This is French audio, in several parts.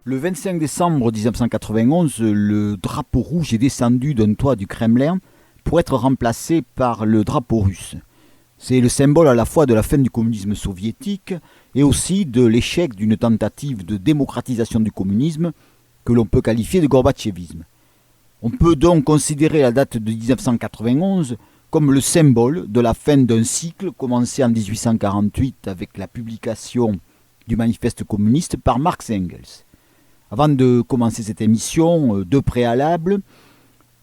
Le 25 décembre 1991, le drapeau rouge est descendu d'un toit du Kremlin pour être remplacé par le drapeau russe. C'est le symbole à la fois de la fin du communisme soviétique et aussi de l'échec d'une tentative de démocratisation du communisme que l'on peut qualifier de gorbatchévisme. On peut donc considérer la date de 1991 comme le symbole de la fin d'un cycle commencé en 1848 avec la publication du manifeste communiste par Marx et Engels. Avant de commencer cette émission, deux préalables.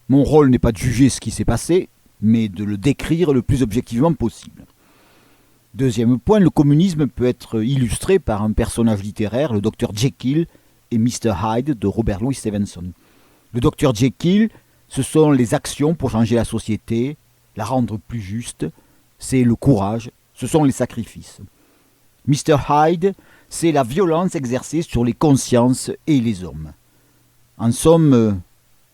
Mon rôle n'est pas de juger ce qui s'est passé, mais de le décrire le plus objectivement possible. Deuxième point, le communisme peut être illustré par un personnage littéraire, le Dr Jekyll et Mr Hyde de Robert Louis Stevenson. Le Dr Jekyll, ce sont les actions pour changer la société, la rendre plus juste, c'est le courage, ce sont les sacrifices. Mr Hyde, c'est la violence exercée sur les consciences et les hommes. En somme,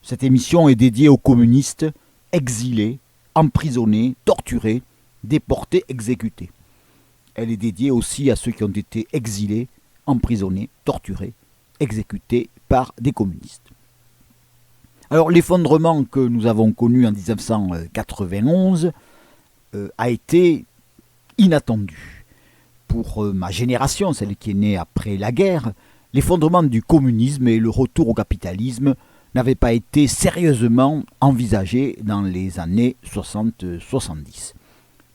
cette émission est dédiée aux communistes exilés, emprisonnés, torturés, déportés, exécutés. Elle est dédiée aussi à ceux qui ont été exilés, emprisonnés, torturés, exécutés par des communistes. Alors l'effondrement que nous avons connu en 1991 a été inattendu. Pour ma génération, celle qui est née après la guerre, l'effondrement du communisme et le retour au capitalisme n'avaient pas été sérieusement envisagés dans les années 60-70.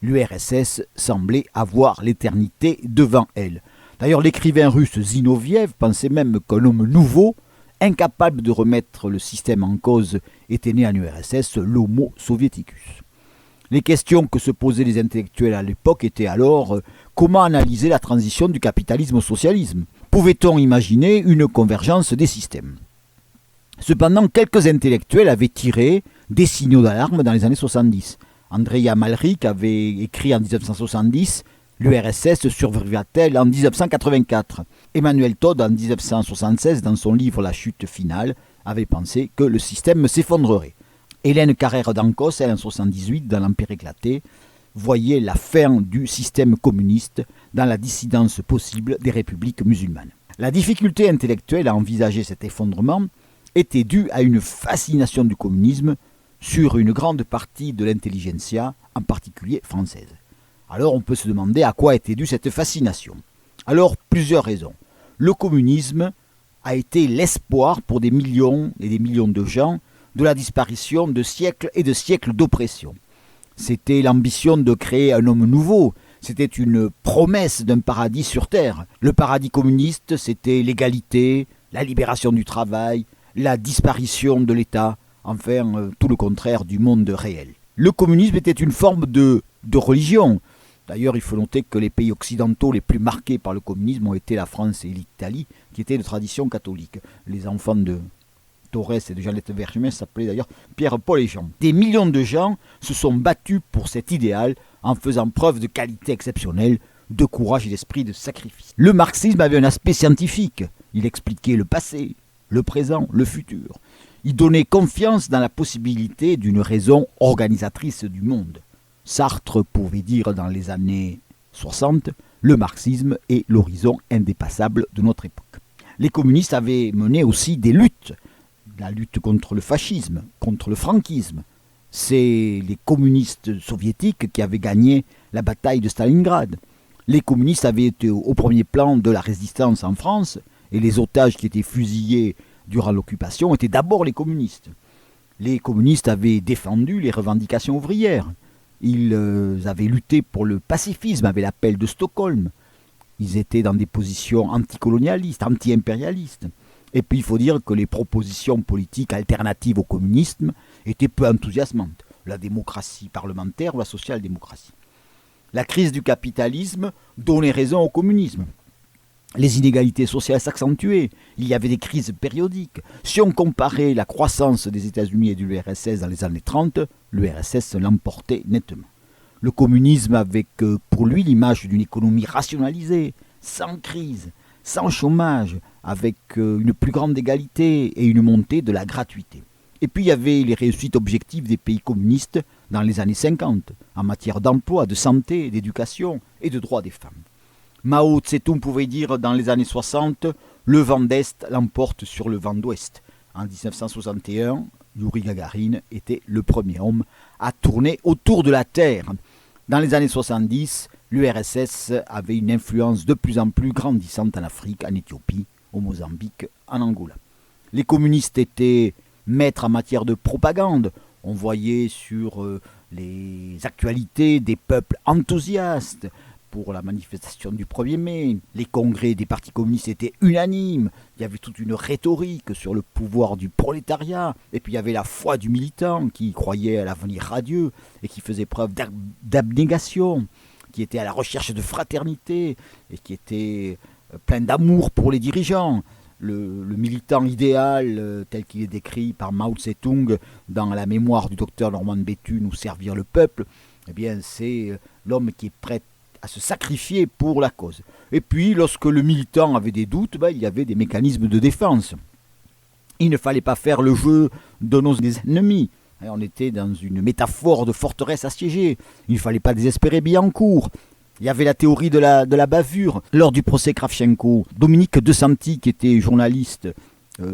L'URSS semblait avoir l'éternité devant elle. D'ailleurs, l'écrivain russe Zinoviev pensait même qu'un homme nouveau, incapable de remettre le système en cause, était né en URSS, l'Homo soviéticus. Les questions que se posaient les intellectuels à l'époque étaient alors comment analyser la transition du capitalisme au socialisme? Pouvait-on imaginer une convergence des systèmes? Cependant, quelques intellectuels avaient tiré des signaux d'alarme dans les années 70. Andreïa Malrich avait écrit en 1970 « L'URSS survivra-t-elle en 1984 ?» Emmanuel Todd, en 1976, dans son livre « La chute finale », avait pensé que le système s'effondrerait. Hélène Carrère d'Ancos, elle en 1978, dans l'Empire éclaté, voyait la fin du système communiste dans la dissidence possible des républiques musulmanes. La difficulté intellectuelle à envisager cet effondrement était due à une fascination du communisme sur une grande partie de l'intelligentsia, en particulier française. Alors on peut se demander à quoi était due cette fascination. Alors plusieurs raisons. Le communisme a été l'espoir pour des millions et des millions de gens de la disparition de siècles et de siècles d'oppression. C'était l'ambition de créer un homme nouveau, c'était une promesse d'un paradis sur terre. Le paradis communiste, c'était l'égalité, la libération du travail, la disparition de l'État, enfin tout le contraire du monde réel. Le communisme était une forme de religion. D'ailleurs, il faut noter que les pays occidentaux les plus marqués par le communisme ont été la France et l'Italie, qui étaient de tradition catholique. Les enfants de Torres et de Jeannette Vergès s'appelaient d'ailleurs Pierre-Paul et Jean. Des millions de gens se sont battus pour cet idéal en faisant preuve de qualité exceptionnelle, de courage et d'esprit de sacrifice. Le marxisme avait un aspect scientifique. Il expliquait le passé, le présent, le futur. Il donnait confiance dans la possibilité d'une raison organisatrice du monde. Sartre pouvait dire dans les années 60, le marxisme est l'horizon indépassable de notre époque. Les communistes avaient mené aussi des luttes. La lutte contre le fascisme, contre le franquisme. C'est les communistes soviétiques qui avaient gagné la bataille de Stalingrad. Les communistes avaient été au premier plan de la résistance en France, et les otages qui étaient fusillés durant l'occupation étaient d'abord les communistes. Les communistes avaient défendu les revendications ouvrières. Ils avaient lutté pour le pacifisme avec l'appel de Stockholm. Ils étaient dans des positions anticolonialistes, anti-impérialistes. Et puis il faut dire que les propositions politiques alternatives au communisme étaient peu enthousiasmantes. La démocratie parlementaire ou la social-démocratie. La crise du capitalisme donnait raison au communisme. Les inégalités sociales s'accentuaient. Il y avait des crises périodiques. Si on comparait la croissance des États-Unis et de l'URSS dans les années 30, l'URSS l'emportait nettement. Le communisme avait pour lui l'image d'une économie rationalisée, sans crise, sans chômage, avec une plus grande égalité et une montée de la gratuité. Et puis il y avait les réussites objectives des pays communistes dans les années 50, en matière d'emploi, de santé, d'éducation et de droits des femmes. Mao Tse-tung pouvait dire dans les années 60 « le vent d'Est l'emporte sur le vent d'Ouest. En 1961, Youri Gagarin était le premier homme à tourner autour de la Terre. Dans les années 70, l'URSS avait une influence de plus en plus grandissante en Afrique, en Éthiopie, au Mozambique, en Angola. Les communistes étaient maîtres en matière de propagande. On voyait sur les actualités des peuples enthousiastes pour la manifestation du 1er mai. Les congrès des partis communistes étaient unanimes. Il y avait toute une rhétorique sur le pouvoir du prolétariat. Et puis il y avait la foi du militant qui croyait à l'avenir radieux et qui faisait preuve d'abnégation, qui était à la recherche de fraternité et qui était plein d'amour pour les dirigeants. Le militant idéal tel qu'il est décrit par Mao Tse-tung dans la mémoire du docteur Norman Bethune ou Servir le peuple, eh bien c'est l'homme qui est prêt à se sacrifier pour la cause. Et puis lorsque le militant avait des doutes, il y avait des mécanismes de défense. Il ne fallait pas faire le jeu de nos ennemis. On était dans une métaphore de forteresse assiégée. Il ne fallait pas désespérer Billancourt. Il y avait la théorie de la bavure. Lors du procès Kravchenko, Dominique De Santi, qui était journaliste,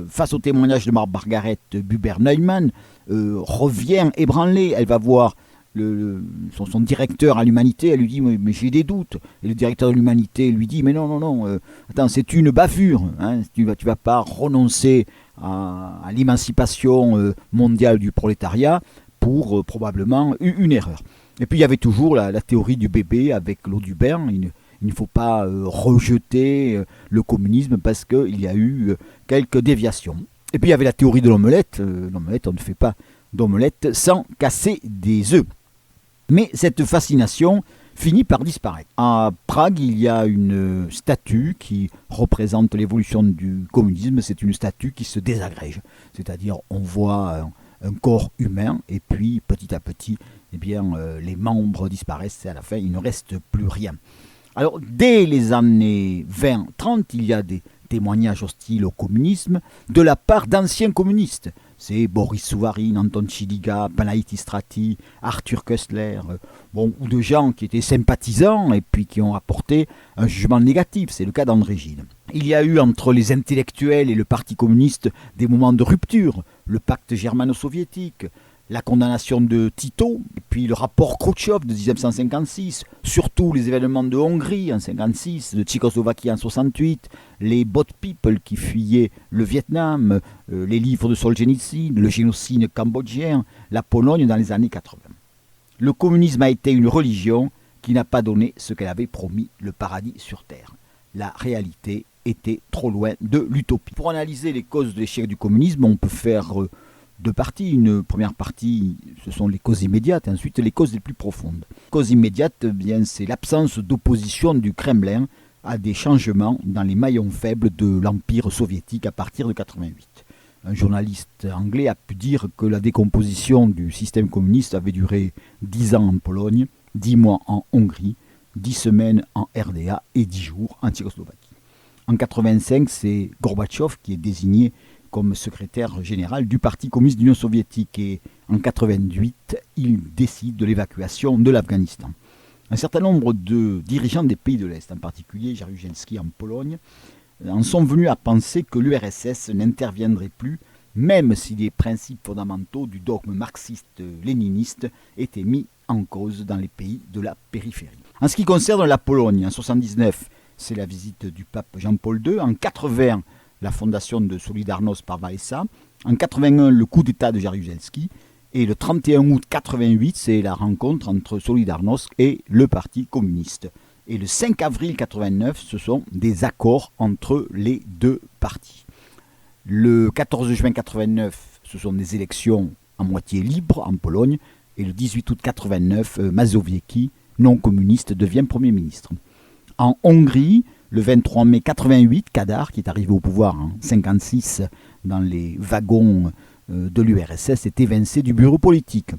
face au témoignage de Margaret Buber-Neumann, revient ébranlée. Elle va voir son directeur à l'Humanité, elle lui dit mais j'ai des doutes. Et le directeur de l'Humanité lui dit mais non, attends, c'est une bavure. Tu vas pas renoncer à l'émancipation mondiale du prolétariat pour probablement une erreur. Et puis il y avait toujours la théorie du bébé avec l'eau du bain. Il ne faut pas rejeter le communisme parce qu'il y a eu quelques déviations. Et puis il y avait la théorie de l'omelette. L'omelette, on ne fait pas d'omelette sans casser des œufs. Mais cette fascination finit par disparaître. À Prague, il y a une statue qui représente l'évolution du communisme. C'est une statue qui se désagrège. C'est-à-dire on voit un corps humain et puis petit à petit, les membres disparaissent et à la fin il ne reste plus rien. Alors dès les années 20-30, il y a des témoignages hostiles au communisme de la part d'anciens communistes. C'est Boris Souvarine, Anton Chiliga, Panaïtis Strati, Arthur Koestler, ou de gens qui étaient sympathisants et puis qui ont apporté un jugement négatif. C'est le cas d'André Gide. Il y a eu entre les intellectuels et le Parti communiste des moments de rupture, le pacte germano-soviétique, la condamnation de Tito, et puis le rapport Khrouchtchev de 1956, surtout les événements de Hongrie en 1956, de Tchécoslovaquie en 1968, les Boat People qui fuyaient le Vietnam, les livres de Solzhenitsyn, le génocide cambodgien, la Pologne dans les années 80. Le communisme a été une religion qui n'a pas donné ce qu'elle avait promis, le paradis sur terre. La réalité était trop loin de l'utopie. Pour analyser les causes de l'échec du communisme, on peut faire deux parties. Une première partie, ce sont les causes immédiates, et ensuite les causes les plus profondes. Cause immédiate, c'est l'absence d'opposition du Kremlin à des changements dans les maillons faibles de l'Empire soviétique à partir de 1988. Un journaliste anglais a pu dire que la décomposition du système communiste avait duré 10 ans en Pologne, 10 mois en Hongrie, 10 semaines en RDA et 10 jours en Tchécoslovaquie. En 1985, c'est Gorbatchev qui est désigné comme secrétaire général du Parti communiste d'Union soviétique et en 1988, il décide de l'évacuation de l'Afghanistan. Un certain nombre de dirigeants des pays de l'Est, en particulier Jaruzelski en Pologne, en sont venus à penser que l'URSS n'interviendrait plus, même si les principes fondamentaux du dogme marxiste-léniniste étaient mis en cause dans les pays de la périphérie. En ce qui concerne la Pologne, en 1979, c'est la visite du pape Jean-Paul II. En 1980, la fondation de Solidarność par Wałęsa. En 1981, le coup d'État de Jaruzelski. Et le 31 août 1988, c'est la rencontre entre Solidarność et le Parti communiste. Et le 5 avril 1989, ce sont des accords entre les deux partis. Le 14 juin 1989, ce sont des élections à moitié libres en Pologne. Et le 18 août 1989, Mazowiecki, non communiste, devient Premier ministre. En Hongrie, le 23 mai 1988, Kadar, qui est arrivé au pouvoir en 1956 dans les wagons de l'URSS, est évincé du bureau politique.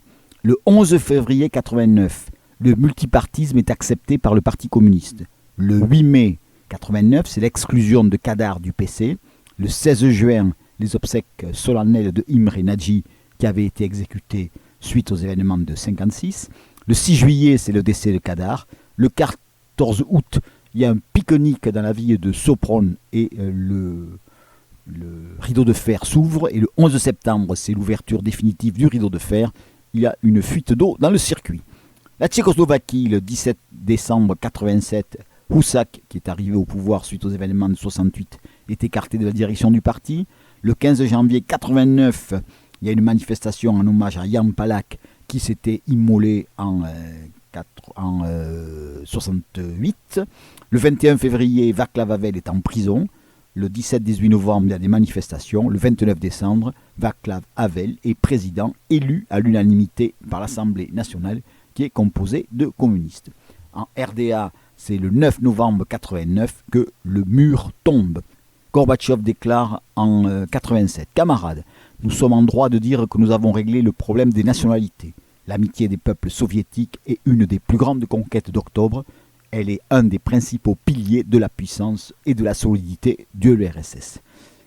Le 11 février 1989, le multipartisme est accepté par le Parti communiste. Le 8 mai 1989, c'est l'exclusion de Kadar du PC. Le 16 juin, les obsèques solennelles de Imre Nagy, qui avait été exécuté suite aux événements de 1956. Le 6 juillet, c'est le décès de Kadar. Le 14 août, il y a un pique-nique dans la ville de Sopron et le rideau de fer s'ouvre. Et le 11 septembre, c'est l'ouverture définitive du rideau de fer. Il y a une fuite d'eau dans le circuit. La Tchécoslovaquie, le 17 décembre 87, Husak, qui est arrivé au pouvoir suite aux événements de 68, est écarté de la direction du parti. Le 15 janvier 89, il y a une manifestation en hommage à Jan Palach qui s'était immolé en 68. Le 21 février, Václav Havel est en prison. Le 17-18 novembre, il y a des manifestations. Le 29 décembre, Václav Havel est président élu à l'unanimité par l'Assemblée nationale qui est composée de communistes. En RDA, c'est le 9 novembre 89 que le mur tombe. Gorbatchev déclare en 87 « Camarades, nous sommes en droit de dire que nous avons réglé le problème des nationalités. L'amitié des peuples soviétiques est une des plus grandes conquêtes d'octobre. Elle est un des principaux piliers de la puissance et de la solidité de l'URSS. »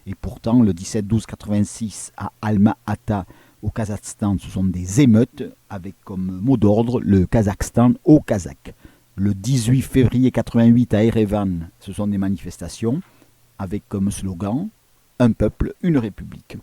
Et pourtant, le 17-12-86 à Alma-Ata, au Kazakhstan, ce sont des émeutes avec comme mot d'ordre le Kazakhstan au Kazakh. Le 18 février 88 à Erevan, ce sont des manifestations avec comme slogan « Un peuple, une république ».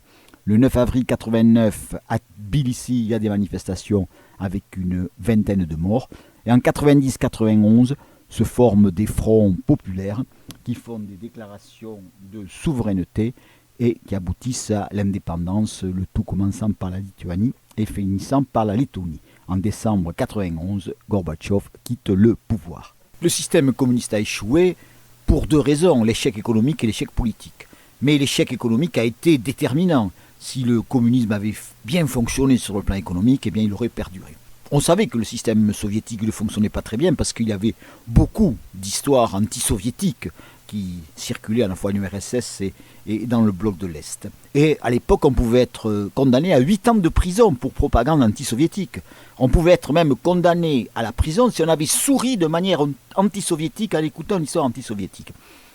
Le 9 avril 89 à Tbilissi, il y a des manifestations avec une vingtaine de morts. Et en 90-91 se forment des fronts populaires qui font des déclarations de souveraineté et qui aboutissent à l'indépendance, le tout commençant par la Lituanie et finissant par la Lettonie. En décembre 91, Gorbatchev quitte le pouvoir. Le système communiste a échoué pour deux raisons, l'échec économique et l'échec politique. Mais l'échec économique a été déterminant. Si le communisme avait bien fonctionné sur le plan économique, eh bien, il aurait perduré. On savait que le système soviétique ne fonctionnait pas très bien parce qu'il y avait beaucoup d'histoires anti-soviétiques qui circulaient à la fois en URSS et dans le bloc de l'Est. Et à l'époque, on pouvait être condamné à 8 ans de prison pour propagande anti-soviétique. On pouvait être même condamné à la prison si on avait souri de manière anti-soviétique en écoutant une histoire anti-soviétique.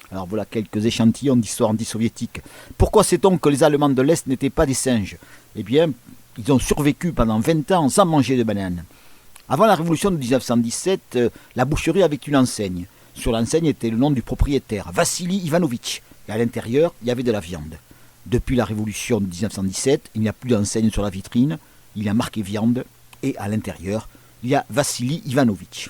Alors voilà quelques échantillons d'histoire anti-soviétique. Pourquoi sait-on que les Allemands de l'Est n'étaient pas des singes ? Eh bien, ils ont survécu pendant 20 ans sans manger de bananes. Avant la révolution de 1917, la boucherie avait une enseigne. Sur l'enseigne était le nom du propriétaire, Vassili Ivanovitch. Et à l'intérieur, il y avait de la viande. Depuis la révolution de 1917, il n'y a plus d'enseigne sur la vitrine. Il y a marqué viande. Et à l'intérieur, il y a Vassili Ivanovitch.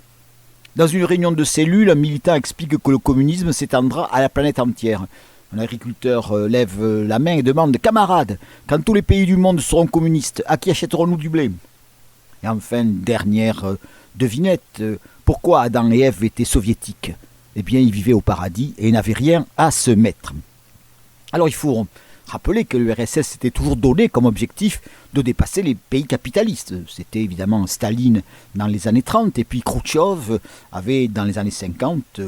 Dans une réunion de cellules, un militant explique que le communisme s'étendra à la planète entière. Un agriculteur lève la main et demande « Camarades, quand tous les pays du monde seront communistes, à qui achèterons-nous du blé ?» Et enfin, dernière devinette, pourquoi Adam et Ève étaient soviétiques ? Eh bien, ils vivaient au paradis et n'avaient rien à se mettre. Alors il faut rappeler que l'URSS s'était toujours donné comme objectif de dépasser les pays capitalistes. C'était évidemment Staline dans les années 30 et puis Khrouchtchev avait dans les années 50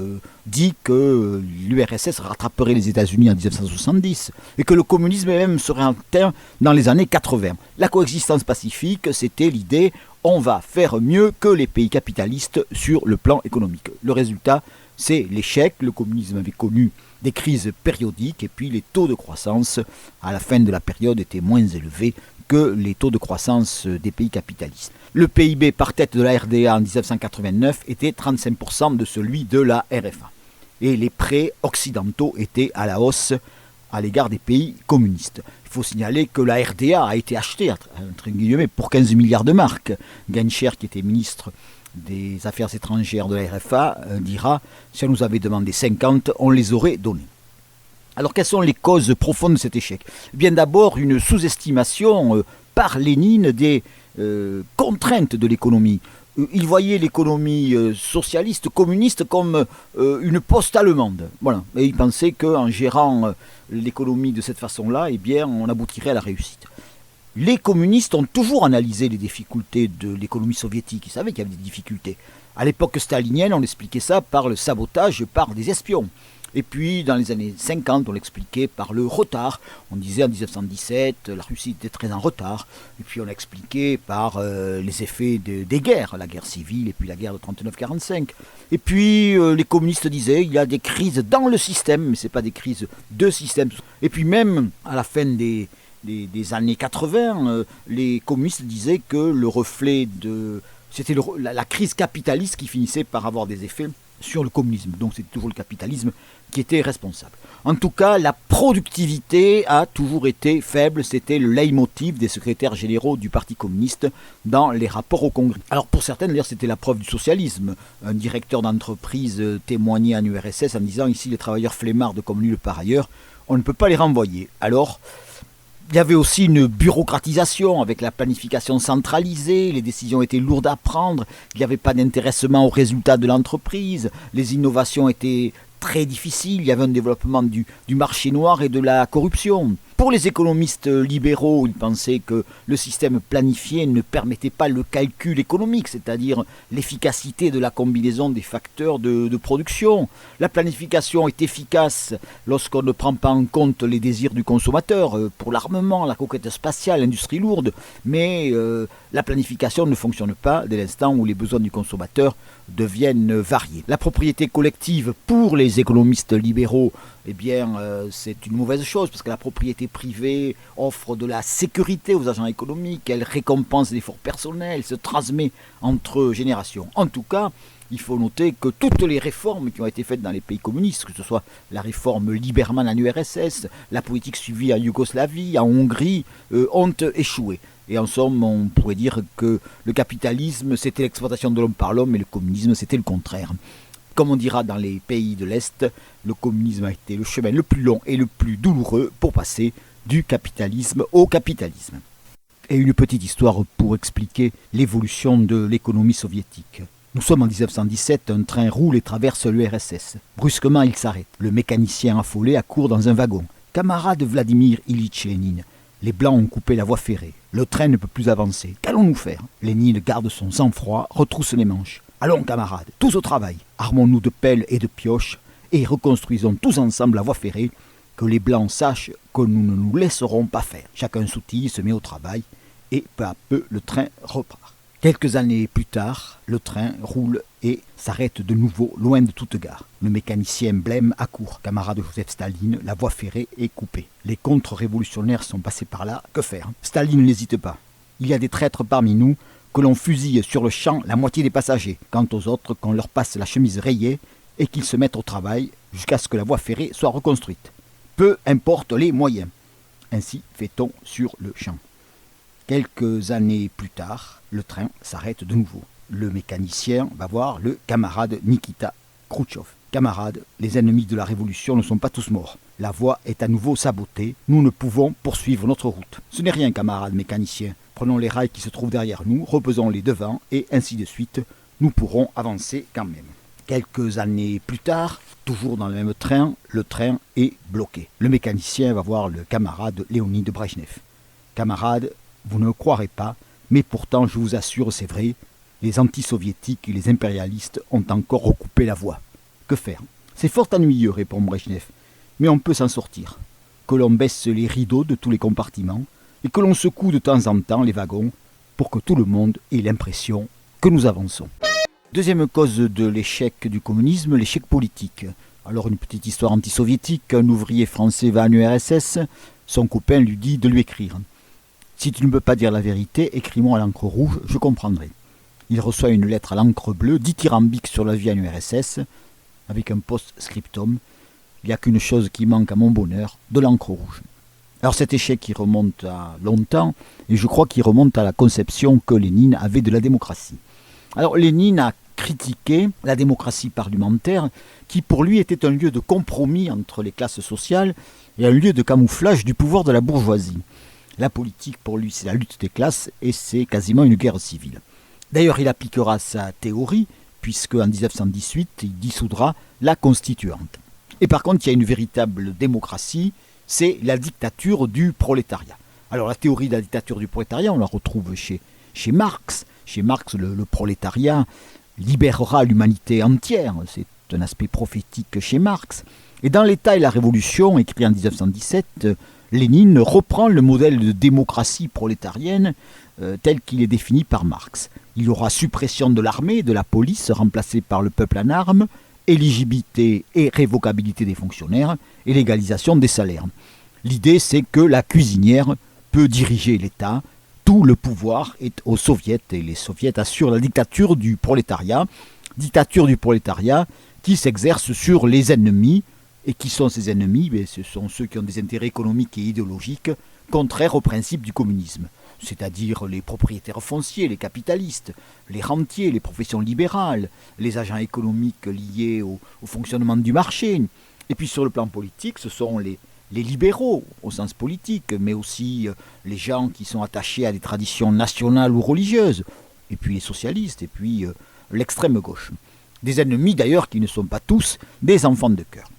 dit que l'URSS rattraperait les États-Unis en 1970 et que le communisme même serait atteint dans les années 80. La coexistence pacifique, c'était l'idée on va faire mieux que les pays capitalistes sur le plan économique. Le résultat, c'est l'échec. Le communisme avait connu des crises périodiques et puis les taux de croissance à la fin de la période étaient moins élevés que les taux de croissance des pays capitalistes. Le PIB par tête de la RDA en 1989 était 35% de celui de la RFA. Et les prêts occidentaux étaient à la hausse à l'égard des pays communistes. Il faut signaler que la RDA a été achetée entre guillemets, pour 15 milliards de marks. Genscher, qui était ministre des Affaires étrangères de la RFA, dira « Si on nous avait demandé 50, on les aurait donnés ». Alors quelles sont les causes profondes de cet échec ? Eh bien d'abord une sous-estimation par Lénine des contraintes de l'économie. Il voyait l'économie socialiste, communiste comme une poste allemande. Voilà. Et il pensait qu'en gérant l'économie de cette façon-là, eh bien, on aboutirait à la réussite. Les communistes ont toujours analysé les difficultés de l'économie soviétique. Ils savaient qu'il y avait des difficultés. À l'époque stalinienne, on expliquait ça par le sabotage par des espions. Et puis, dans les années 50, on l'expliquait par le retard. On disait en 1917, la Russie était très en retard. Et puis, on l'expliquait par les effets des guerres, la guerre civile et puis la guerre de 39-45. Et puis, les communistes disaient, il y a des crises dans le système, mais ce n'est pas des crises de système. Et puis, même à la fin des années 80, les communistes disaient que le reflet de... C'était la crise capitaliste qui finissait par avoir des effets sur le communisme. Donc c'est toujours le capitalisme qui était responsable. En tout cas, la productivité a toujours été faible. C'était le leitmotiv des secrétaires généraux du Parti communiste dans les rapports au Congrès. Alors pour certains, d'ailleurs, c'était la preuve du socialisme. Un directeur d'entreprise témoignait à l'URSS en disant « Ici, les travailleurs flemmards comme nulle part ailleurs, on ne peut pas les renvoyer. » Alors, il y avait aussi une bureaucratisation avec la planification centralisée, les décisions étaient lourdes à prendre, il n'y avait pas d'intéressement aux résultats de l'entreprise, les innovations étaient très difficiles, il y avait un développement du marché noir et de la corruption. Pour les économistes libéraux, ils pensaient que le système planifié ne permettait pas le calcul économique, c'est-à-dire l'efficacité de la combinaison des facteurs de production. La planification est efficace lorsqu'on ne prend pas en compte les désirs du consommateur pour l'armement, la conquête spatiale, l'industrie lourde, mais la planification ne fonctionne pas dès l'instant où les besoins du consommateur deviennent variés. La propriété collective pour les économistes libéraux, eh bien, c'est une mauvaise chose parce que la propriété privée offre de la sécurité aux agents économiques, elle récompense l'effort personnel, se transmet entre générations. En tout cas, il faut noter que toutes les réformes qui ont été faites dans les pays communistes, que ce soit la réforme Lieberman en URSS, la politique suivie en Yougoslavie, en Hongrie, ont échoué. Et en somme, on pourrait dire que le capitalisme, c'était l'exploitation de l'homme par l'homme, et le communisme, c'était le contraire. Comme on dira dans les pays de l'Est, le communisme a été le chemin le plus long et le plus douloureux pour passer du capitalisme au capitalisme. Et une petite histoire pour expliquer l'évolution de l'économie soviétique. Nous sommes en 1917, un train roule et traverse l'URSS. Brusquement, il s'arrête. Le mécanicien affolé accourt dans un wagon. « Camarade Vladimir Ilitch Lénine, les Blancs ont coupé la voie ferrée. Le train ne peut plus avancer. Qu'allons-nous faire ?» Lénine garde son sang-froid, retrousse les manches. « Allons, camarades, tous au travail. Armons-nous de pelles et de pioches et reconstruisons tous ensemble la voie ferrée, que les Blancs sachent que nous ne nous laisserons pas faire. » Chacun s'outille, se met au travail et peu à peu le train repart. Quelques années plus tard, le train roule et s'arrête de nouveau loin de toute gare. Le mécanicien blême accourt. Camarade Joseph Staline, la voie ferrée est coupée. Les contre-révolutionnaires sont passés par là. Que faire ? Staline n'hésite pas. Il y a des traîtres parmi nous, que l'on fusille sur le champ la moitié des passagers. Quant aux autres, qu'on leur passe la chemise rayée et qu'ils se mettent au travail jusqu'à ce que la voie ferrée soit reconstruite. Peu importe les moyens. Ainsi fait-on sur le champ. Quelques années plus tard, le train s'arrête de nouveau. Le mécanicien va voir le camarade Nikita Khrouchtchev. Camarades, les ennemis de la révolution ne sont pas tous morts. La voie est à nouveau sabotée. Nous ne pouvons poursuivre notre route. Ce n'est rien, camarade mécanicien. Prenons les rails qui se trouvent derrière nous, reposons-les devant, et ainsi de suite. Nous pourrons avancer quand même. Quelques années plus tard, toujours dans le même train, le train est bloqué. Le mécanicien va voir le camarade Léonid Brejnev. Camarade, vous ne le croirez pas, mais pourtant, je vous assure, c'est vrai, les anti-soviétiques et les impérialistes ont encore recoupé la voie. Que faire ? C'est fort ennuyeux, répond Brejnev, mais on peut s'en sortir. Que l'on baisse les rideaux de tous les compartiments et que l'on secoue de temps en temps les wagons pour que tout le monde ait l'impression que nous avançons. Deuxième cause de l'échec du communisme, l'échec politique. Alors une petite histoire anti-soviétique, un ouvrier français va en URSS, son copain lui dit de lui écrire. Si tu ne peux pas dire la vérité, écris-moi à l'encre rouge, je comprendrai. Il reçoit une lettre à l'encre bleue, dithyrambique sur la vie en URSS, avec un post-scriptum. Il n'y a qu'une chose qui manque à mon bonheur, de l'encre rouge. Alors cet échec il remonte à longtemps, et je crois qu'il remonte à la conception que Lénine avait de la démocratie. Alors Lénine a critiqué la démocratie parlementaire, qui pour lui était un lieu de compromis entre les classes sociales et un lieu de camouflage du pouvoir de la bourgeoisie. La politique, pour lui, c'est la lutte des classes et c'est quasiment une guerre civile. D'ailleurs, il appliquera sa théorie, puisque en 1918, il dissoudra la Constituante. Et par contre, il y a une véritable démocratie, c'est la dictature du prolétariat. Alors, la théorie de la dictature du prolétariat, on la retrouve chez Marx. Chez Marx, le prolétariat libérera l'humanité entière. C'est un aspect prophétique chez Marx. Et dans l'État et la Révolution, écrit en 1917, Lénine reprend le modèle de démocratie prolétarienne tel qu'il est défini par Marx. Il y aura suppression de l'armée et de la police remplacée par le peuple en armes, éligibilité et révocabilité des fonctionnaires et légalisation des salaires. L'idée, c'est que la cuisinière peut diriger l'État. Tout le pouvoir est aux soviets et les soviets assurent la dictature du prolétariat. Dictature du prolétariat qui s'exerce sur les ennemis. Et qui sont ces ennemis? Ce sont ceux qui ont des intérêts économiques et idéologiques contraires aux principes du communisme, c'est-à-dire les propriétaires fonciers, les capitalistes, les rentiers, les professions libérales, les agents économiques liés au fonctionnement du marché. Et puis sur le plan politique, ce sont les libéraux au sens politique, mais aussi les gens qui sont attachés à des traditions nationales ou religieuses, et puis les socialistes, et puis l'extrême gauche. Des ennemis d'ailleurs qui ne sont pas tous des enfants de cœur.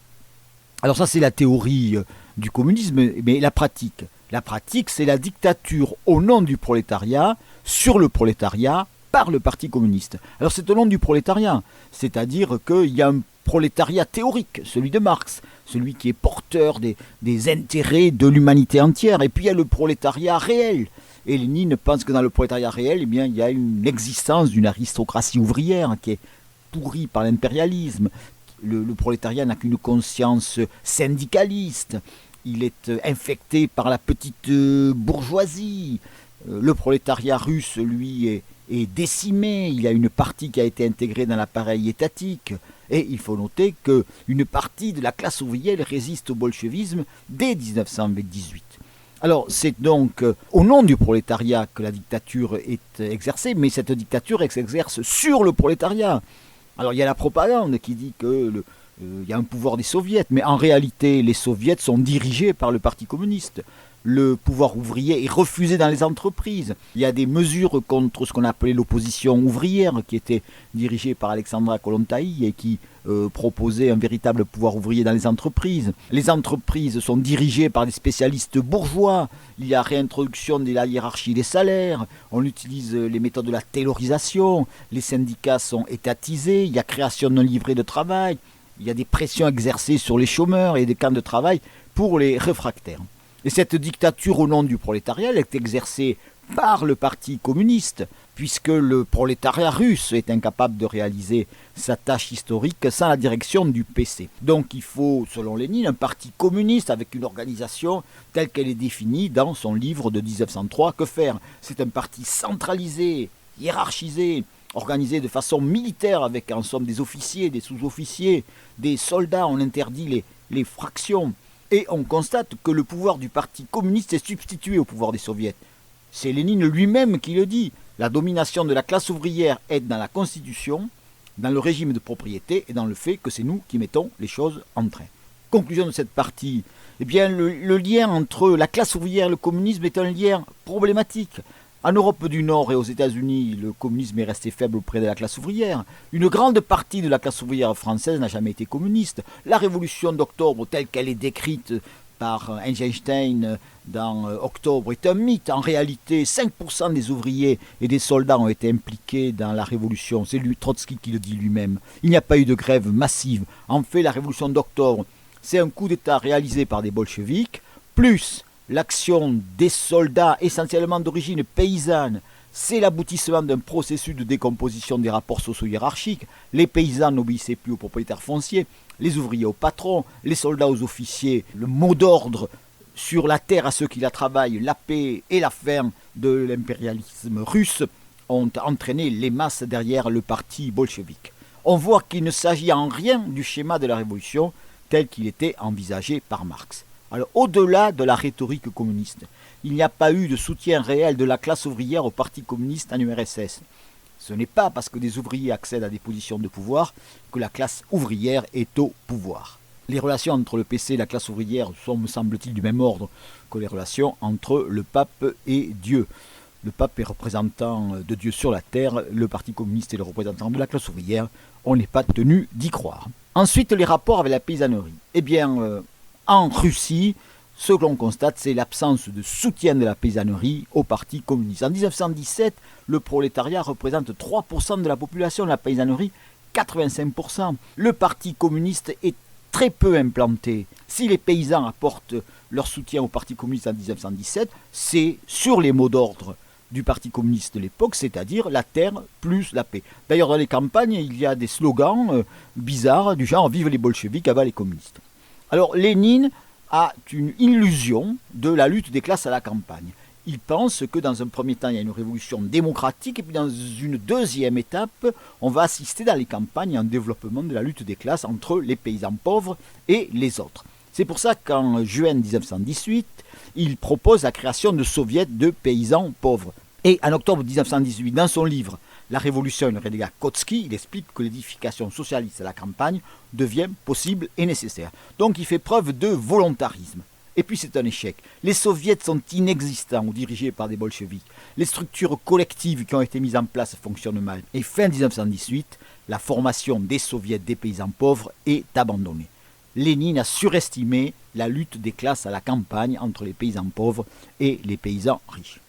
Alors ça c'est la théorie du communisme, mais la pratique. La pratique, c'est la dictature au nom du prolétariat, sur le prolétariat, par le Parti communiste. Alors c'est au nom du prolétariat, c'est-à-dire qu'il y a un prolétariat théorique, celui de Marx, celui qui est porteur des intérêts de l'humanité entière, et puis il y a le prolétariat réel. Et Lénine pense que dans le prolétariat réel, eh bien, il y a une existence d'une aristocratie ouvrière qui est pourrie par l'impérialisme. Le prolétariat n'a qu'une conscience syndicaliste, il est infecté par la petite bourgeoisie. Le prolétariat russe, lui, est décimé, il y a une partie qui a été intégrée dans l'appareil étatique. Et il faut noter qu'une partie de la classe ouvrière résiste au bolchevisme dès 1918. Alors c'est donc au nom du prolétariat que la dictature est exercée, mais cette dictature s'exerce sur le prolétariat. Alors il y a la propagande qui dit qu'il y a un pouvoir des soviets, mais en réalité les soviets sont dirigés par le Parti communiste. Le pouvoir ouvrier est refusé dans les entreprises. Il y a des mesures contre ce qu'on appelait l'opposition ouvrière, qui était dirigée par Alexandra Kollontai et qui proposait un véritable pouvoir ouvrier dans les entreprises. Les entreprises sont dirigées par des spécialistes bourgeois. Il y a réintroduction de la hiérarchie des salaires. On utilise les méthodes de la taylorisation. Les syndicats sont étatisés. Il y a création d'un livret de travail. Il y a des pressions exercées sur les chômeurs et des camps de travail pour les réfractaires. Et cette dictature au nom du prolétariat est exercée par le Parti communiste, puisque le prolétariat russe est incapable de réaliser sa tâche historique sans la direction du PC. Donc il faut, selon Lénine, un parti communiste avec une organisation telle qu'elle est définie dans son livre de 1903. Que faire? C'est un parti centralisé, hiérarchisé, organisé de façon militaire avec en somme des officiers, des sous-officiers, des soldats. On interdit les fractions. Et on constate que le pouvoir du Parti communiste est substitué au pouvoir des soviets. C'est Lénine lui-même qui le dit. La domination de la classe ouvrière est dans la Constitution, dans le régime de propriété et dans le fait que c'est nous qui mettons les choses en train. Conclusion de cette partie, eh bien, le lien entre la classe ouvrière et le communisme est un lien problématique. En Europe du Nord et aux États-Unis, le communisme est resté faible auprès de la classe ouvrière. Une grande partie de la classe ouvrière française n'a jamais été communiste. La révolution d'octobre, telle qu'elle est décrite par Eisenstein dans Octobre, est un mythe. En réalité, 5% des ouvriers et des soldats ont été impliqués dans la révolution. C'est lui, Trotsky, qui le dit lui-même. Il n'y a pas eu de grève massive. En fait, la révolution d'octobre, c'est un coup d'État réalisé par des bolcheviks, plus l'action des soldats, essentiellement d'origine paysanne, c'est l'aboutissement d'un processus de décomposition des rapports socio-hiérarchiques. Les paysans n'obéissaient plus aux propriétaires fonciers, les ouvriers aux patrons, les soldats aux officiers. Le mot d'ordre sur la terre à ceux qui la travaillent, la paix et la fin de l'impérialisme russe ont entraîné les masses derrière le parti bolchevique. On voit qu'il ne s'agit en rien du schéma de la révolution tel qu'il était envisagé par Marx. Alors, au-delà de la rhétorique communiste, il n'y a pas eu de soutien réel de la classe ouvrière au Parti communiste en URSS. Ce n'est pas parce que des ouvriers accèdent à des positions de pouvoir que la classe ouvrière est au pouvoir. Les relations entre le PC et la classe ouvrière sont, me semble-t-il, du même ordre que les relations entre le pape et Dieu. Le pape est représentant de Dieu sur la terre, le Parti communiste est le représentant de la classe ouvrière. On n'est pas tenu d'y croire. Ensuite, les rapports avec la paysannerie. Eh bien, en Russie, ce que l'on constate, c'est l'absence de soutien de la paysannerie au Parti communiste. En 1917, le prolétariat représente 3% de la population, la paysannerie 85%. Le Parti communiste est très peu implanté. Si les paysans apportent leur soutien au Parti communiste en 1917, c'est sur les mots d'ordre du Parti communiste de l'époque, c'est-à-dire la terre plus la paix. D'ailleurs, dans les campagnes, il y a des slogans bizarres du genre « Vive les bolcheviks, abat les communistes ». Alors Lénine a une illusion de la lutte des classes à la campagne. Il pense que dans un premier temps, il y a une révolution démocratique, et puis dans une deuxième étape, on va assister dans les campagnes à un développement de la lutte des classes entre les paysans pauvres et les autres. C'est pour ça qu'en juin 1918, il propose la création de soviets de paysans pauvres. Et en octobre 1918, dans son livre La Révolution et le Renégat Kautsky, il explique que l'édification socialiste à la campagne devient possible et nécessaire. Donc il fait preuve de volontarisme. Et puis c'est un échec. Les soviets sont inexistants ou dirigés par des bolcheviks. Les structures collectives qui ont été mises en place fonctionnent mal. Et fin 1918, la formation des soviets des paysans pauvres est abandonnée. Lénine a surestimé la lutte des classes à la campagne entre les paysans pauvres et les paysans riches.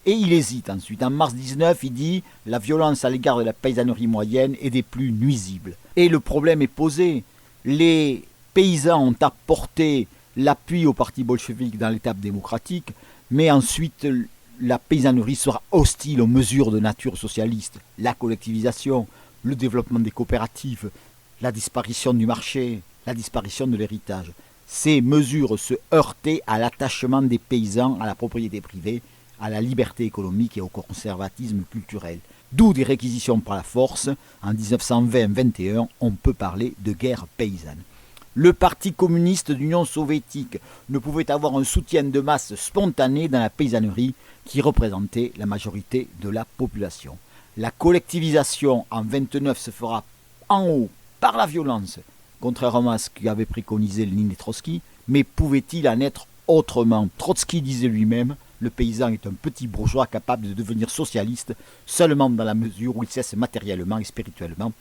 Et il hésite ensuite. En mars 19, il dit « La violence à l'égard de la paysannerie moyenne est des plus nuisibles ». Et le problème est posé. Les paysans ont apporté l'appui au parti bolchevique dans l'étape démocratique, mais ensuite la paysannerie sera hostile aux mesures de nature socialiste, la collectivisation, le développement des coopératives, la disparition du marché, la disparition de l'héritage. Ces mesures se heurtaient à l'attachement des paysans à la propriété privée, à la liberté économique et au conservatisme culturel. D'où des réquisitions par la force. En 1920-21, on peut parler de guerre paysanne. Le Parti communiste d'Union soviétique ne pouvait avoir un soutien de masse spontané dans la paysannerie qui représentait la majorité de la population. La collectivisation en 1929 se fera en haut par la violence, contrairement à ce qu'avaient préconisé Lénine et Trotsky, mais pouvait-il en être autrement? Trotsky disait lui-même « Le paysan est un petit bourgeois capable de devenir socialiste seulement dans la mesure où il cesse matériellement et spirituellement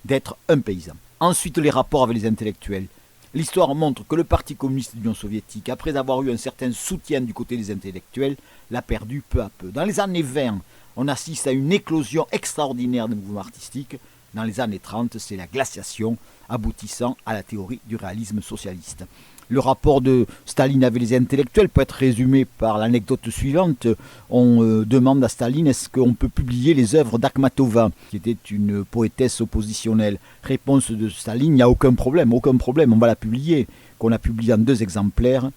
d'être un paysan. » Ensuite, les rapports avec les intellectuels. L'histoire montre que le Parti communiste de l'Union soviétique, après avoir eu un certain soutien du côté des intellectuels, l'a perdu peu à peu. Dans les années 20, on assiste à une éclosion extraordinaire des mouvements artistiques. Dans les années 30, c'est la glaciation aboutissant à la théorie du réalisme socialiste. Le rapport de Staline avec les intellectuels peut être résumé par l'anecdote suivante. On demande à Staline est-ce qu'on peut publier les œuvres d'Akhmatova, qui était une poétesse oppositionnelle. Réponse de Staline, il n'y a aucun problème, on va la publier. Qu'on a publié en 2 exemplaires,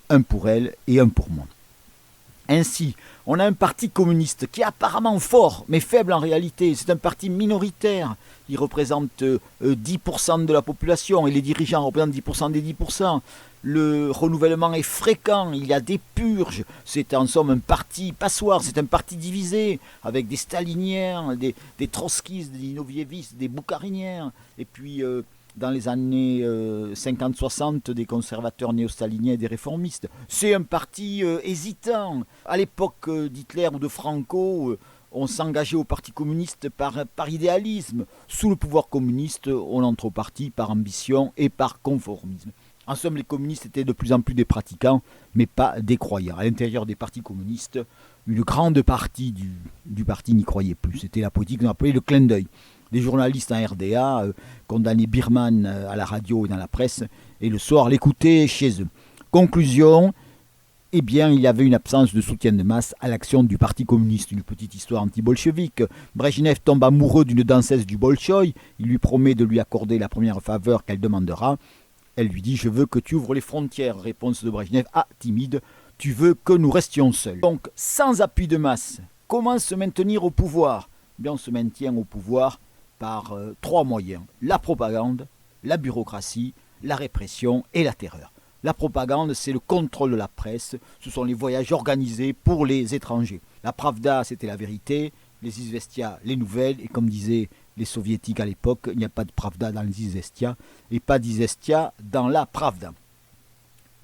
un pour elle et un pour moi. Ainsi, on a un parti communiste qui est apparemment fort, mais faible en réalité. C'est un parti minoritaire. Il représente 10% de la population et les dirigeants représentent 10% des 10%. Le renouvellement est fréquent, il y a des purges. C'est en somme un parti passoire, c'est un parti divisé avec des staliniens, des trotskistes, des inovievistes, des boukhariniens. Et puis dans les années 50-60, des conservateurs néo-staliniens et des réformistes. C'est un parti hésitant. À l'époque d'Hitler ou de Franco, on s'engageait au Parti communiste par idéalisme. Sous le pouvoir communiste, on entre au parti par ambition et par conformisme. En somme, les communistes étaient de plus en plus des pratiquants, mais pas des croyants. À l'intérieur des partis communistes, une grande partie du parti n'y croyait plus. C'était la politique qu'on appelait le clin d'œil. Des journalistes en RDA condamnaient Birman à la radio et dans la presse, et le soir l'écoutaient chez eux. Conclusion, eh bien, il y avait une absence de soutien de masse à l'action du Parti communiste. Une petite histoire anti-bolchevique. Brejnev tombe amoureux d'une danseuse du Bolchoï. Il lui promet de lui accorder la première faveur qu'elle demandera. Elle lui dit « Je veux que tu ouvres les frontières ». Réponse de Brejnev « Ah, timide, tu veux que nous restions seuls ». Donc, sans appui de masse, comment se maintenir au pouvoir? Eh bien, on se maintient au pouvoir par 3 moyens. La propagande, la bureaucratie, la répression et la terreur. La propagande, c'est le contrôle de la presse, ce sont les voyages organisés pour les étrangers. La Pravda, c'était la vérité, les Izvestia, les nouvelles, et comme disaient les soviétiques à l'époque, il n'y a pas de Pravda dans les Izvestia, et pas d'Izvestia dans la Pravda.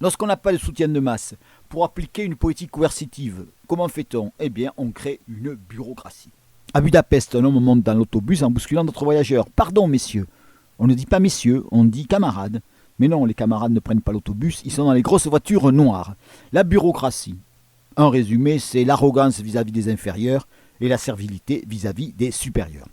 Lorsqu'on n'a pas de soutien de masse, pour appliquer une politique coercitive, comment fait-on? Eh bien, on crée une bureaucratie. À Budapest, un homme monte dans l'autobus en bousculant d'autres voyageurs. « Pardon, messieurs !» On ne dit pas messieurs, on dit camarades. Mais non, les camarades ne prennent pas l'autobus, ils sont dans les grosses voitures noires. La bureaucratie, en résumé, c'est l'arrogance vis-à-vis des inférieurs et la servilité vis-à-vis des supérieurs.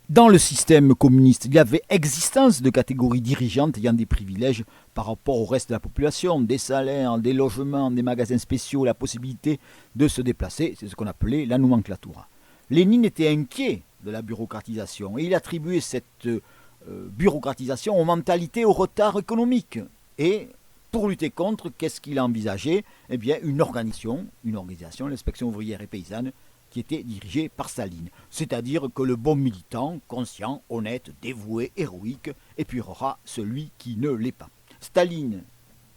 Dans le système communiste, il y avait existence de catégories dirigeantes ayant des privilèges par rapport au reste de la population, des salaires, des logements, des magasins spéciaux, la possibilité de se déplacer, c'est ce qu'on appelait la nomenclatura. Lénine était inquiet de la bureaucratisation et il attribuait cette bureaucratisation aux mentalités au retard économique. Et Pour lutter contre, qu'est-ce qu'il a envisagé? Eh bien, une organisation, l'inspection ouvrière et paysanne, qui était dirigée par Staline. C'est-à-dire que le bon militant, conscient, honnête, dévoué, héroïque, épurera celui qui ne l'est pas. Staline,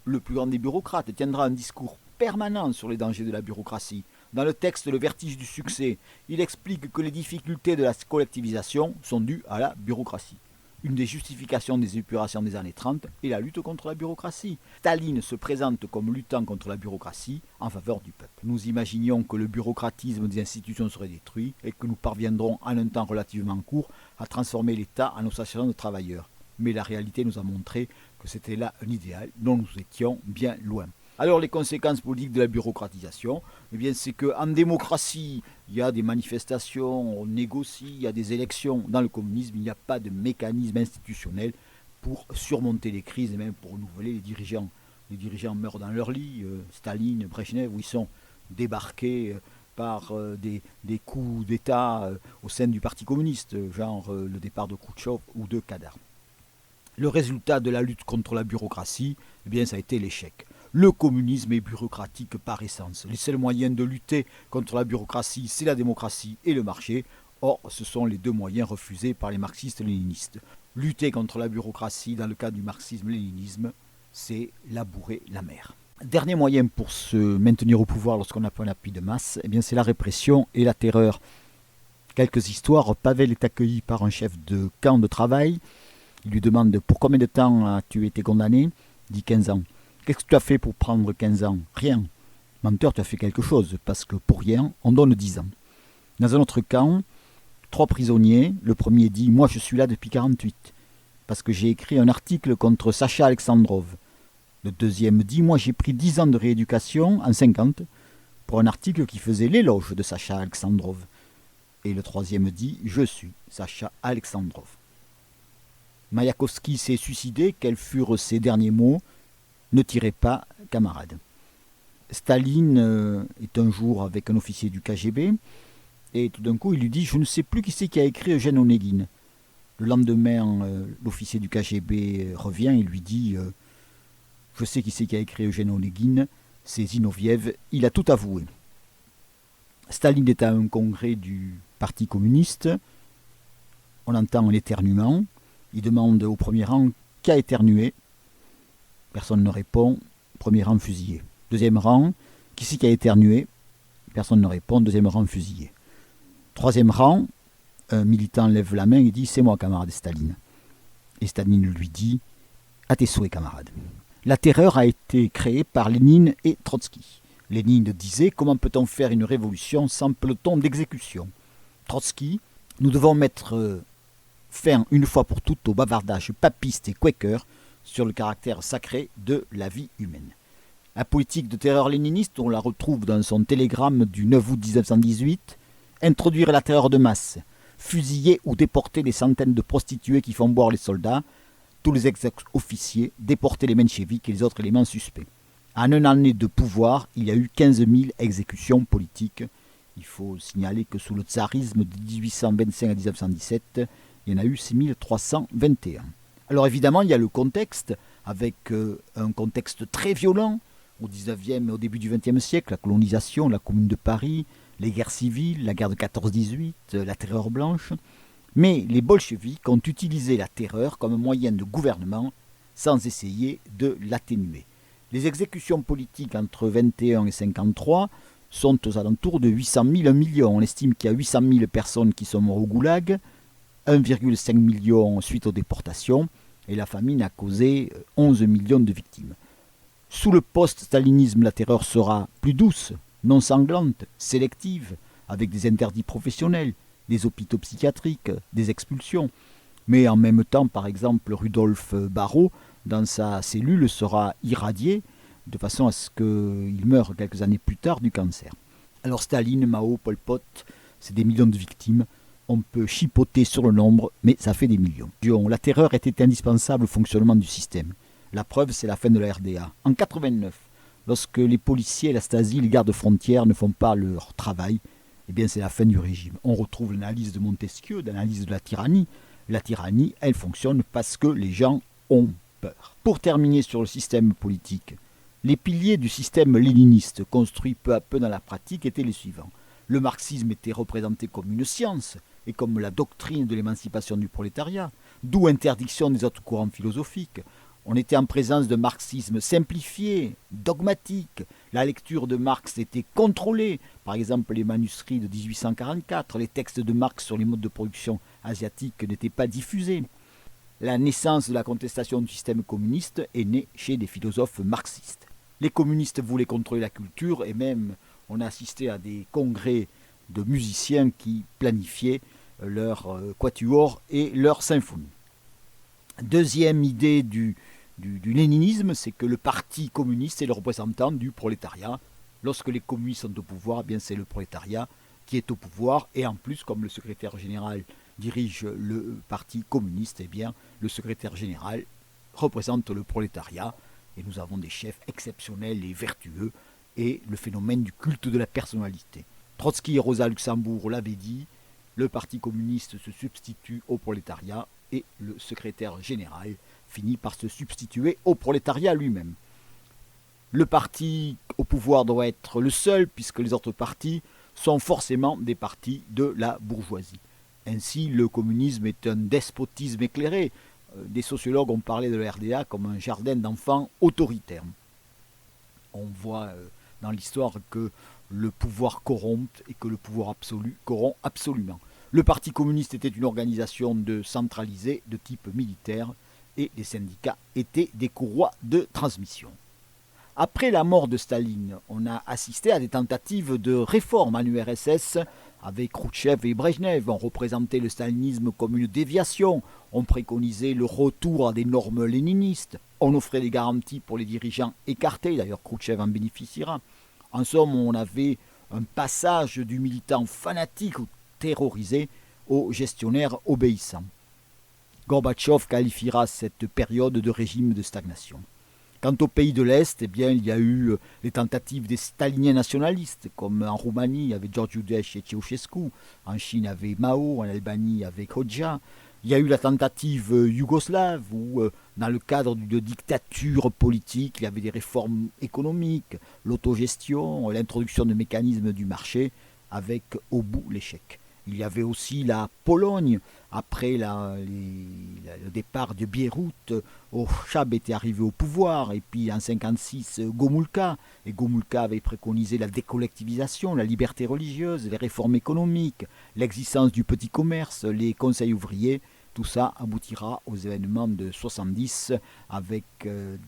le plus grand des bureaucrates, tiendra un discours permanent sur les dangers de la bureaucratie. Dans le texte Le vertige du succès, il explique que les difficultés de la collectivisation sont dues à la bureaucratie. Une des justifications des épurations des années 30 est la lutte contre la bureaucratie. Staline se présente comme luttant contre la bureaucratie en faveur du peuple. Nous imaginions que le bureaucratisme des institutions serait détruit et que nous parviendrons en un temps relativement court à transformer l'État en association de travailleurs. Mais la réalité nous a montré que c'était là un idéal dont nous étions bien loin. Alors les conséquences politiques de la bureaucratisation, eh bien, c'est qu'en démocratie, il y a des manifestations, on négocie, il y a des élections. Dans le communisme, il n'y a pas de mécanisme institutionnel pour surmonter les crises et même pour renouveler les dirigeants. Les dirigeants meurent dans leur lit, Staline, Brejnev, où ils sont débarqués par des coups d'État au sein du Parti communiste, genre le départ de Khrouchtchev ou de Kadar. Le résultat de la lutte contre la bureaucratie, eh bien, ça a été l'échec. Le communisme est bureaucratique par essence. Les seuls moyens de lutter contre la bureaucratie, c'est la démocratie et le marché. Or, ce sont les deux moyens refusés par les marxistes-léninistes. Lutter contre la bureaucratie, dans le cas du marxisme-léninisme, c'est labourer la mer. Dernier moyen pour se maintenir au pouvoir lorsqu'on n'a pas un appui de masse, eh bien, c'est la répression et la terreur. Quelques histoires. Pavel est accueilli par un chef de camp de travail. Il lui demande « Pour combien de temps as-tu été condamné ?» Il dit « 15 ans. » Qu'est-ce que tu as fait pour prendre 15 ans? Rien. Menteur, tu as fait quelque chose, parce que pour rien, on donne 10 ans. Dans un autre camp, 3 prisonniers. Le premier dit « Moi, je suis là depuis 48, parce que j'ai écrit un article contre Sacha Alexandrov. » Le deuxième dit « Moi, j'ai pris 10 ans de rééducation en 50 pour un article qui faisait l'éloge de Sacha Alexandrov. » Et le troisième dit « Je suis Sacha Alexandrov. » Mayakovsky s'est suicidé. Quels furent ses derniers mots? Ne tirez pas, camarade. Staline est un jour avec un officier du KGB et tout d'un coup il lui dit « Je ne sais plus qui c'est qui a écrit Eugène Onegin ». Le lendemain, l'officier du KGB revient et lui dit « Je sais qui c'est qui a écrit Eugène Onegin, c'est Zinoviev, il a tout avoué ». Staline est à un congrès du Parti communiste, on entend un éternuement, il demande au premier rang « Qui a éternué ?» Personne ne répond, premier rang fusillé. Deuxième rang, qui c'est qui a éternué? Personne ne répond, deuxième rang fusillé. Troisième rang, un militant lève la main et dit « C'est moi, camarade Staline ». Et Staline lui dit « À tes souhaits, camarade ». La terreur a été créée par Lénine et Trotsky. Lénine disait « Comment peut-on faire une révolution sans peloton d'exécution ?» Trotsky, nous devons mettre fin une fois pour toutes au bavardage papiste et quaker sur le caractère sacré de la vie humaine. La politique de terreur léniniste, on la retrouve dans son télégramme du 9 août 1918, introduire la terreur de masse, fusiller ou déporter les centaines de prostituées qui font boire les soldats, tous les ex-officiers, déporter les mencheviks et les autres éléments suspects. En une année de pouvoir, il y a eu 15 000 exécutions politiques. Il faut signaler que sous le tsarisme de 1825 à 1917, il y en a eu 6 321. Alors évidemment, il y a le contexte, avec un contexte très violent, au 19e et au début du 20e siècle, la colonisation, la Commune de Paris, les guerres civiles, la guerre de 14-18, la terreur blanche. Mais les bolcheviks ont utilisé la terreur comme moyen de gouvernement sans essayer de l'atténuer. Les exécutions politiques entre 21 et 53 sont aux alentours de 800 000, 1 million. On estime qu'il y a 800 000 personnes qui sont mortes au goulag, 1,5 million suite aux déportations, et la famine a causé 11 millions de victimes. Sous le post-stalinisme, la terreur sera plus douce, non sanglante, sélective, avec des interdits professionnels, des hôpitaux psychiatriques, des expulsions. Mais en même temps, par exemple, Rudolf Barrault, dans sa cellule, sera irradié de façon à ce qu'il meure quelques années plus tard du cancer. Alors Staline, Mao, Pol Pot, c'est des millions de victimes. On peut chipoter sur le nombre, mais ça fait des millions. La terreur était indispensable au fonctionnement du système. La preuve, c'est la fin de la RDA. En 89, lorsque les policiers, la Stasi, les gardes frontières ne font pas leur travail, eh bien c'est la fin du régime. On retrouve l'analyse de Montesquieu, l'analyse de la tyrannie. La tyrannie, elle fonctionne parce que les gens ont peur. Pour terminer sur le système politique, les piliers du système léniniste construit peu à peu dans la pratique étaient les suivants. Le marxisme était représenté comme une science et comme la doctrine de l'émancipation du prolétariat, d'où interdiction des autres courants philosophiques. On était en présence d'un marxisme simplifié, dogmatique. La lecture de Marx était contrôlée. Par exemple, les manuscrits de 1844, les textes de Marx sur les modes de production asiatiques n'étaient pas diffusés. La naissance de la contestation du système communiste est née chez des philosophes marxistes. Les communistes voulaient contrôler la culture et même on a assisté à des congrès de musiciens qui planifiaient leur quatuor et leur symphonie. Deuxième idée du léninisme, c'est que le parti communiste est le représentant du prolétariat. Lorsque les communistes sont au pouvoir, eh bien c'est le prolétariat qui est au pouvoir. Et en plus, comme le secrétaire général dirige le parti communiste, eh bien le secrétaire général représente le prolétariat. Et nous avons des chefs exceptionnels et vertueux et le phénomène du culte de la personnalité. Trotsky et Rosa Luxembourg l'avaient dit, le parti communiste se substitue au prolétariat et le secrétaire général finit par se substituer au prolétariat lui-même. Le parti au pouvoir doit être le seul puisque les autres partis sont forcément des partis de la bourgeoisie. Ainsi, le communisme est un despotisme éclairé. Des sociologues ont parlé de la RDA comme un jardin d'enfants autoritaire. On voit dans l'histoire que le pouvoir corrompt et que le pouvoir absolu corrompt absolument. Le Parti communiste était une organisation centralisée de type militaire et les syndicats étaient des courroies de transmission. Après la mort de Staline, on a assisté à des tentatives de réforme en URSS avec Khrouchtchev et Brejnev. On représentait le stalinisme comme une déviation, on préconisait le retour à des normes léninistes, on offrait des garanties pour les dirigeants écartés, d'ailleurs Khrouchtchev en bénéficiera. En somme, on avait un passage du militant fanatique ou terrorisé au gestionnaire obéissant. Gorbatchev qualifiera cette période de régime de stagnation. Quant aux pays de l'Est, eh bien, il y a eu les tentatives des staliniens nationalistes, comme en Roumanie avec George Udeș et Ceausescu, en Chine avec Mao, en Albanie avec Hoxha. Il y a eu la tentative yougoslave où, dans le cadre de dictature politique, il y avait des réformes économiques, l'autogestion, l'introduction de mécanismes du marché, avec au bout l'échec. Il y avait aussi la Pologne, après le départ de Beyrouth, Chab était arrivé au pouvoir, et puis en 1956, Gomulka, et Gomulka avait préconisé la décollectivisation, la liberté religieuse, les réformes économiques, l'existence du petit commerce, les conseils ouvriers. Tout ça aboutira aux événements de 70 avec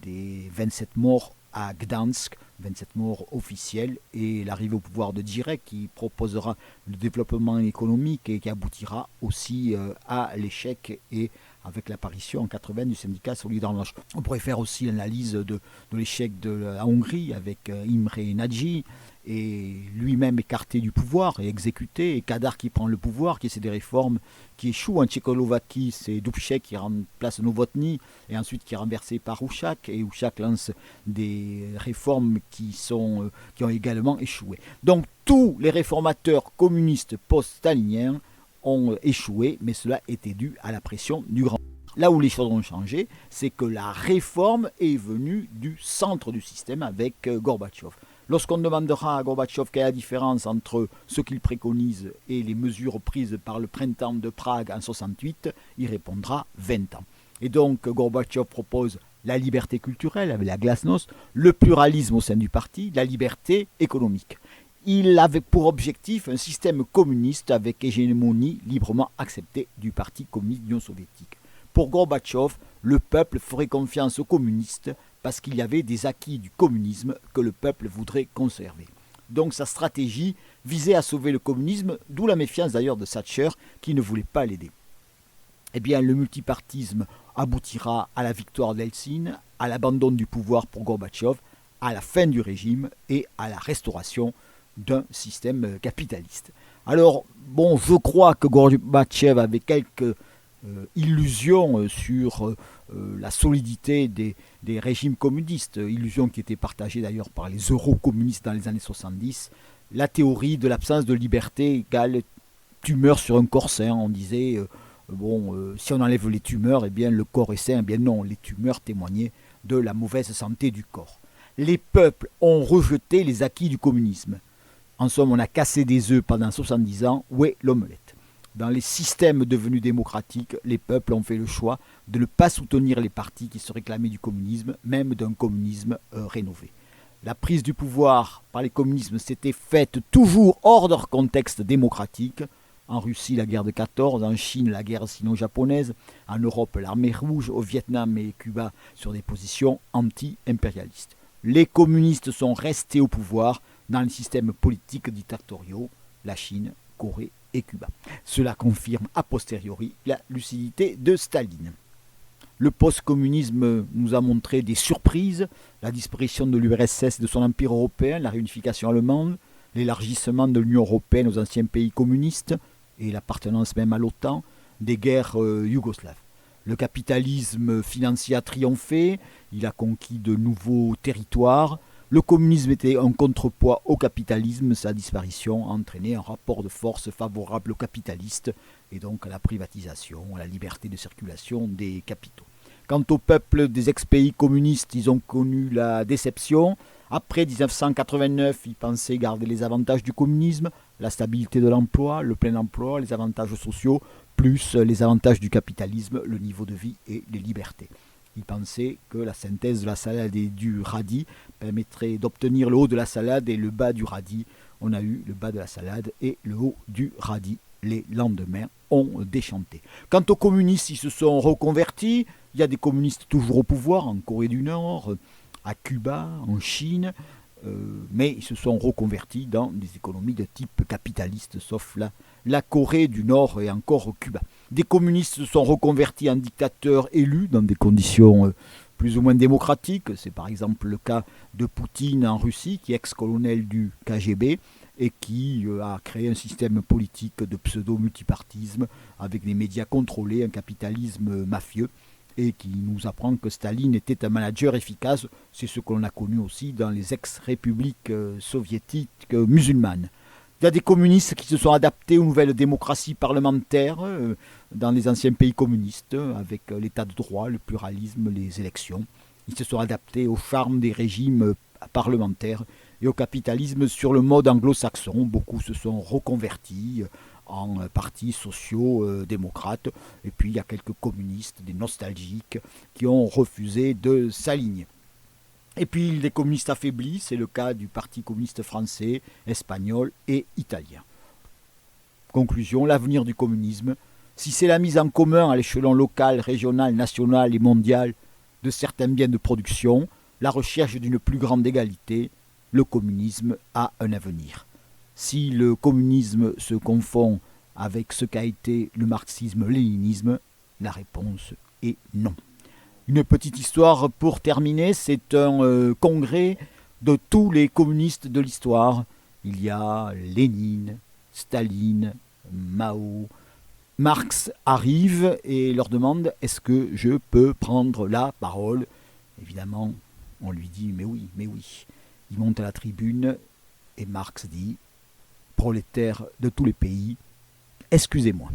des 27 morts à Gdansk, 27 morts officiels, et l'arrivée au pouvoir de Gierek qui proposera le développement économique et qui aboutira aussi à l'échec et avec l'apparition en 80 du syndicat Solidarność. On pourrait faire aussi l'analyse de l'échec de la Hongrie avec Imre Nagy, et lui-même écarté du pouvoir et exécuté, et Kadar qui prend le pouvoir, qui essaie des réformes, qui échoue. En Tchécoslovaquie, c'est Dubček qui remplace Novotny, et ensuite qui est renversé par Ušák, et Ušák lance des réformes qui ont également échoué. Donc tous les réformateurs communistes post-staliniens ont échoué, mais cela était dû à la pression du grand. Là où les choses ont changé, c'est que la réforme est venue du centre du système avec Gorbatchev. Lorsqu'on demandera à Gorbatchev quelle est la différence entre ce qu'il préconise et les mesures prises par le printemps de Prague en 68, il répondra 20 ans. Et donc Gorbatchev propose la liberté culturelle avec la glasnost, le pluralisme au sein du parti, la liberté économique. Il avait pour objectif un système communiste avec hégémonie librement acceptée du Parti communiste d'Union soviétique. Pour Gorbatchev, le peuple ferait confiance aux communistes parce qu'il y avait des acquis du communisme que le peuple voudrait conserver. Donc sa stratégie visait à sauver le communisme, d'où la méfiance d'ailleurs de Thatcher qui ne voulait pas l'aider. Eh bien, le multipartisme aboutira à la victoire d'Eltsine, à l'abandon du pouvoir pour Gorbatchev, à la fin du régime et à la restauration d'un système capitaliste. Alors, bon, je crois que Gorbatchev avait quelques illusions sur la solidité des régimes communistes, illusions qui étaient partagées d'ailleurs par les eurocommunistes dans les années 70. La théorie de l'absence de liberté égale tu meurs sur un corps sain, on disait Si on enlève les tumeurs, eh bien le corps est sain. Eh bien non, les tumeurs témoignaient de la mauvaise santé du corps. Les peuples ont rejeté les acquis du communisme. En somme, on a cassé des œufs pendant 70 ans. Où est l'omelette? Dans les systèmes devenus démocratiques, les peuples ont fait le choix de ne pas soutenir les partis qui se réclamaient du communisme, même d'un communisme rénové. La prise du pouvoir par les communismes s'était faite toujours hors de leur contexte démocratique. En Russie, la guerre de 14, en Chine, la guerre sino-japonaise, en Europe, l'armée rouge, au Vietnam et Cuba, sur des positions anti-impérialistes. Les communistes sont restés au pouvoir dans les systèmes politiques dictatoriaux, la Chine, Corée et Cuba. Cela confirme a posteriori la lucidité de Staline. Le post-communisme nous a montré des surprises, la disparition de l'URSS et de son empire européen, la réunification allemande, l'élargissement de l'Union européenne aux anciens pays communistes et l'appartenance même à l'OTAN, des guerres yougoslaves. Le capitalisme financier a triomphé, il a conquis de nouveaux territoires. Le communisme était un contrepoids au capitalisme, sa disparition a entraîné un rapport de force favorable aux capitalistes et donc à la privatisation, à la liberté de circulation des capitaux. Quant au peuple des ex-pays communistes, ils ont connu la déception. Après 1989, ils pensaient garder les avantages du communisme, la stabilité de l'emploi, le plein emploi, les avantages sociaux, plus les avantages du capitalisme, le niveau de vie et les libertés. Ils pensaient que la synthèse de la salade et du radis permettrait d'obtenir le haut de la salade et le bas du radis. On a eu le bas de la salade et le haut du radis. Les lendemains ont déchanté. Quant aux communistes, ils se sont reconvertis. Il y a des communistes toujours au pouvoir, en Corée du Nord, à Cuba, en Chine, mais ils se sont reconvertis dans des économies de type capitaliste, sauf la Corée du Nord et encore Cuba. Des communistes se sont reconvertis en dictateurs élus dans des conditions plus ou moins démocratiques. C'est par exemple le cas de Poutine en Russie, qui est ex-colonel du KGB et qui a créé un système politique de pseudo-multipartisme avec des médias contrôlés, un capitalisme mafieux, et qui nous apprend que Staline était un manager efficace. C'est ce que l'on a connu aussi dans les ex-républiques soviétiques musulmanes. Il y a des communistes qui se sont adaptés aux nouvelles démocraties parlementaires dans les anciens pays communistes, avec l'état de droit, le pluralisme, les élections. Ils se sont adaptés au charme des régimes parlementaires et au capitalisme sur le mode anglo-saxon. Beaucoup se sont reconvertis en partis sociaux démocrates. Et puis il y a quelques communistes, des nostalgiques, qui ont refusé de s'aligner. Et puis les communistes affaiblis, c'est le cas du Parti communiste français, espagnol et italien. Conclusion, l'avenir du communisme, si c'est la mise en commun à l'échelon local, régional, national et mondial de certains biens de production, la recherche d'une plus grande égalité, le communisme a un avenir. Si le communisme se confond avec ce qu'a été le marxisme-léninisme, la réponse est non. Une petite histoire pour terminer, c'est un congrès de tous les communistes de l'histoire. Il y a Lénine, Staline, Mao. Marx arrive et leur demande « Est-ce que je peux prendre la parole ?» Évidemment, on lui dit « Mais oui, mais oui ». Il monte à la tribune et Marx dit « Prolétaires de tous les pays, excusez-moi ».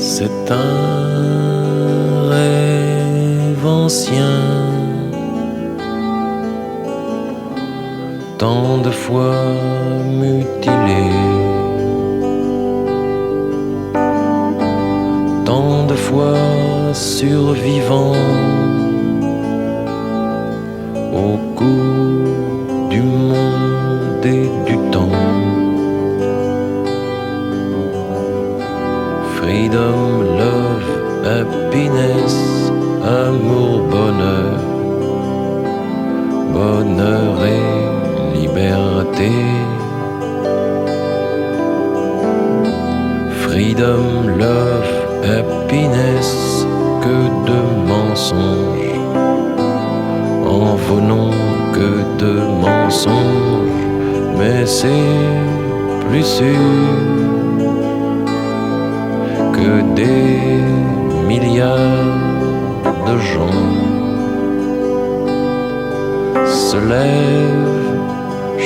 C'est un rêve ancien, tant de fois mutilé, tant de fois survivant au coup du monde et du temps. Freedom, love, happiness, amour, bonheur, bonheur et liberté. Freedom, love, happiness, que de mensonges, en vos noms que de mensonges, mais c'est plus sûr que des milliards de gens se lèvent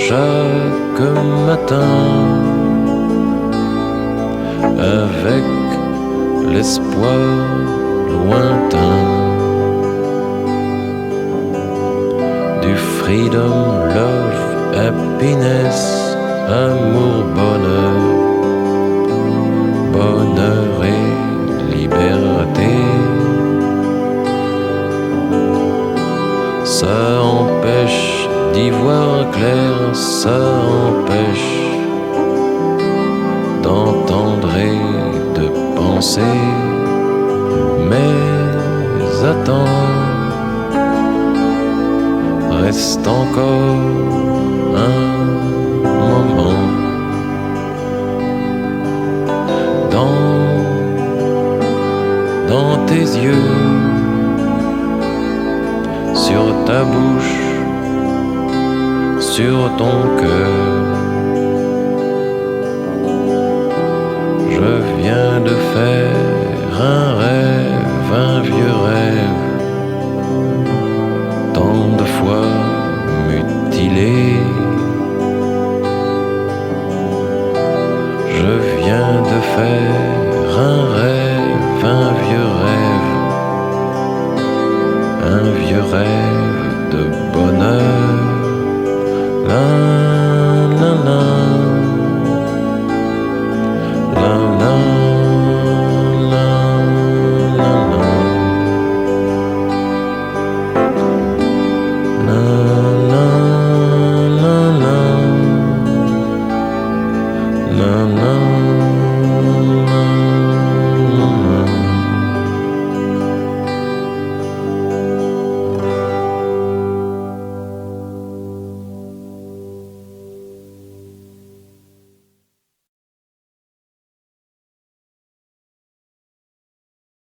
chaque matin avec l'espoir lointain du freedom, love, happiness, amour, bonheur, bonheur et liberté. Ça empêche d'y voir clair, ça empêche d'entendre et de penser. Mais attends, reste encore un moment dans tes yeux, sur ta bouche, sur ton cœur. Je viens de faire un rêve, un vieux rêve, tant de fois mutilé. Je viens de faire un rêve, un vieux rêve de bonheur.